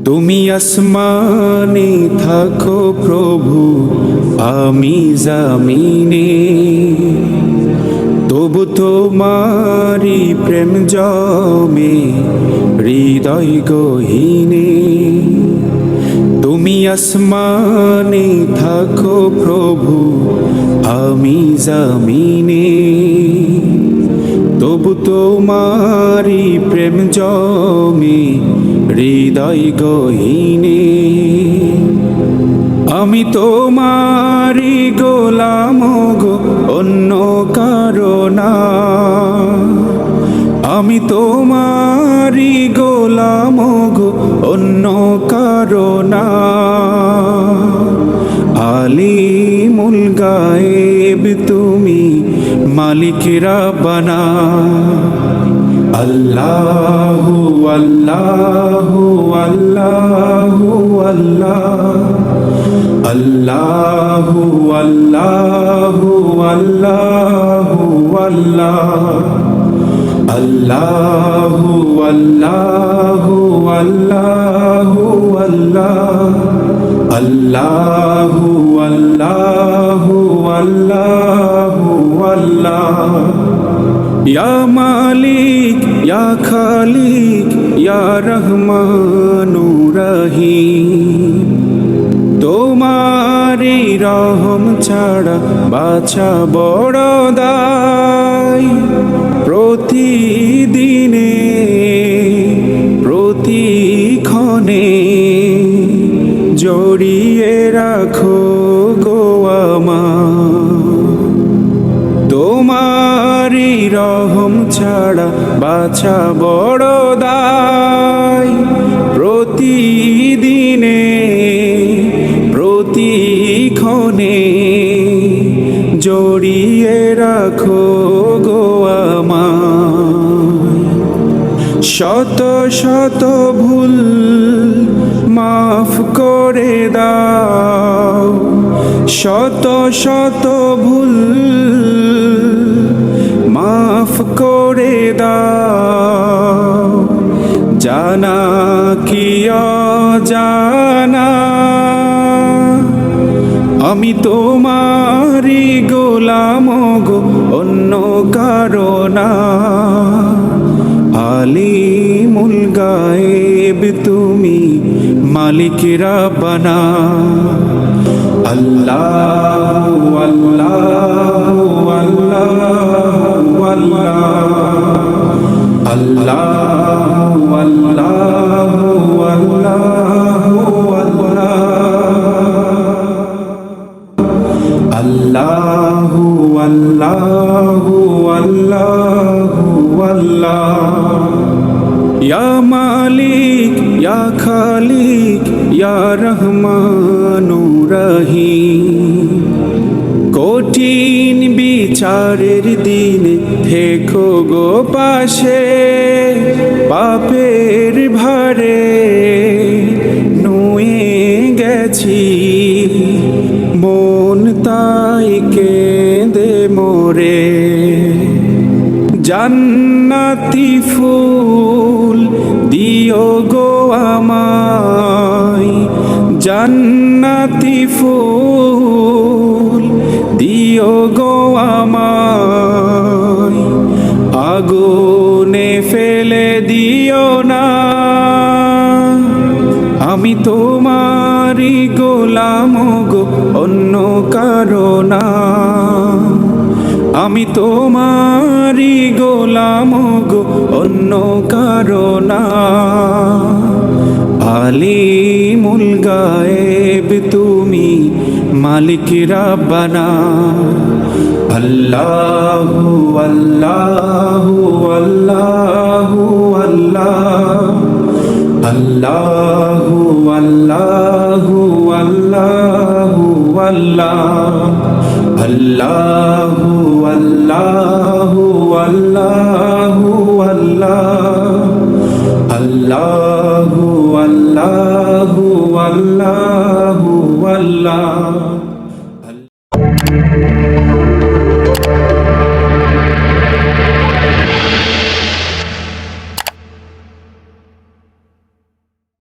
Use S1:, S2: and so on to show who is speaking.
S1: তুমি আসমানে থাকো প্রভু, আমি জামিনে, তবু তোমারি প্রেম জমে হৃদয় গহীনে। তুমি আসমানে থাকো প্রভু, আমি জামিনে, তবু তোমারি প্রেম জমে হৃদয় গহীনে। আমি তোমারি গোলাম গো, অন্য কারো না। আমি তোমারি গোলাম গো, অন্য কারো না। আলিমুল গায়েব তুমি, মালিক রাব্বানা। আল্লাহু আল্লাহু আল্লাহু আল্লাহ, আল্লাহু আল্লাহু আল্লাহু আল্লাহ, আল্লাহু আল্লাহু আল্লাহু আল্লাহ, আল্লাহু আল্লাহু আল্লাহু আল্লাহ। ইয়া মালিক ইয়া খালিক ইয়া রহমানু রহিম, তোমারি রহম ছাড়া বাছা বড় দায়। প্রতিদিনে প্রতিক্ষণে জড়িয়ে রাখো গো আমায়। তোমারি রহম ছাড়া বাছা বড় দায়। প্রতিদিনে প্রতিক্ষণে জড়িয়ে রাখো গো আমায়। শত শত ভুল মাফ করে দাও, শত শত ভুল মাফ করে দাও। জানা কি অজানা, আমি তোমারি গোলাম গো, অন্য কারো না। আলিমুল গায়েব তুমি, মালিক রাব্বানা। আল্লাহু আল্লাহু আল্লাহু আল্লাহ, আল্লাহু আল্লাহু আল্লাহু আল্লাহ, আল্লাহু আল্লাহু আল্লাহু আল্লাহ। ইয়া মালিক ইয়া খালিক ইয়া রহমানু রহিম, কঠিন বিচারের দিনে থেকো গো পাশে। পাপের ভারে নুয়ে গেছি, মন তাই কেঁদে মোরে। জান্নাতি ফুল দিও গো আমায়, জান্নাতি ফুল দিও গো আমায়। আগুনে ফেলে দিও না, আমি তোমারি গোলাম গো, অন্য কারো না। আমি তোমারি গোলাম গো, অন্য কারো না। আলিমুল গায়েব তুমি, মালিক রাব্বানা। আল্লাহু আল্লাহু আল্লাহু আল্লাহ, আল্লাহু আল্লাহু আল্লাহু আল্লাহ, আল্লাহু আল্লাহু আল্লাহু আল্লাহ, আল্লাহু আল্লাহু আল্লাহু আল্লাহ।